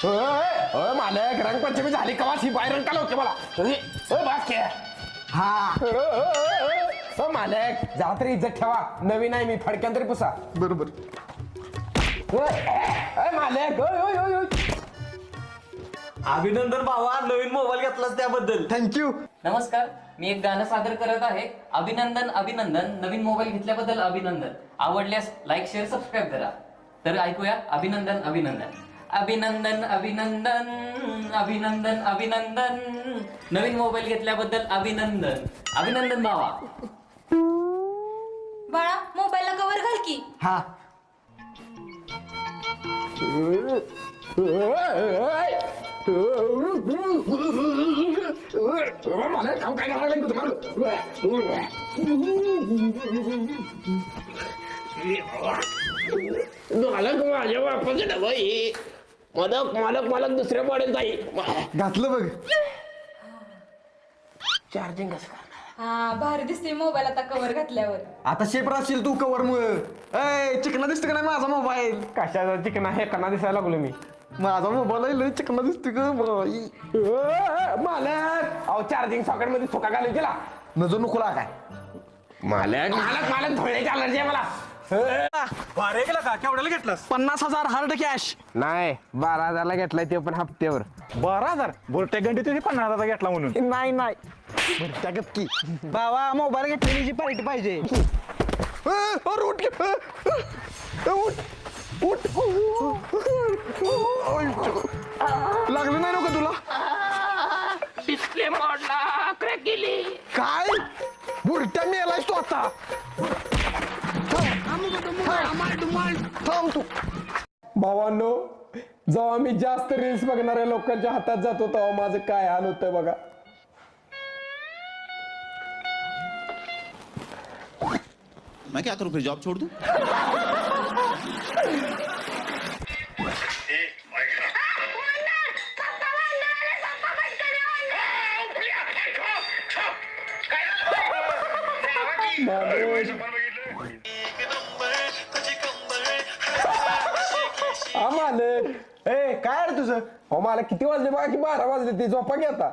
मालक रंगपंचमी झाली कवा ही बाय रंग होते मला बाकी हा मालक जरा तरी इज्जत ठेवा नवीन आहे मी फडक्यान तरी पुसा बरोबर मालक अभिनंदन भावा नवीन मोबाईल घेतलास त्याबद्दल थँक्यू. नमस्कार, मी एक गाणं सादर करत आहे. अभिनंदन अभिनंदन, नवीन मोबाईल घेतल्याबद्दल अभिनंदन. आवडल्यास लाईक शेअर सबस्क्राईब करा. तर ऐकूया अभिनंदन अभिनंदन अभिनंदन अभिनंदन अभिनंदन अभिनंदन नवीन मोबाईल घेतल्याबद्दल अभिनंदन. अभिनंदन भावा. बाळा मोबाईलला कव्हर घाल की. हा मालक काम काय करायला लागलं तुम्हाला मालक माझ्या बापाचं डबा आहे मालक मालक मालक दुसऱ्या मॉडेल जाईल घातलं बघ. चार्जिंग कसं करणार हा भारी दिसते मोबाईल आता कव्हर घातल्यावर. आता शेप राहशील तू कवर मुळे चिकना दिसतो का नाही माझा मोबाईल. कशाचा चिकन आहे कना दिसायला लागलो मी माझा मोबाईल लय चिकना दिसतो का बाई. मालक अहो चार्जिंग सॉकेट मध्ये थोका घालून गेला नजर नुकला काय मालक मालक मालक धुळ्याची अलर्जी आहे मला वारे गेला का केवढ्याला घेतलास 50,000 हार्ड कॅश. नाही 12,000ला घेतलाय ते पण हप्त्यावर 12,000 बोरट्या घंटे तुम्ही 50,000 घेतला म्हणून नाही नाही त्या गपकी बाबा मोबाईल घेतलेली पार्टी पाहिजे. उठ उठ लागलं नाही नका तुला डिस्प्ले मोडला क्रॅक गेली काय बुरट्या मेलायस तू आता. थांब तू. भावांनो जेव्हा मी जास्त रील्स बघणाऱ्या लोकांच्या हातात जातो तेव्हा माझं काय हाल होतं बघा. मैं क्या करूं फिर जॉब छोड़ दूं? हा मालक ए काय रे तुझं हो मला किती वाजले बघा की 12 वाजले ते झोपा घे आता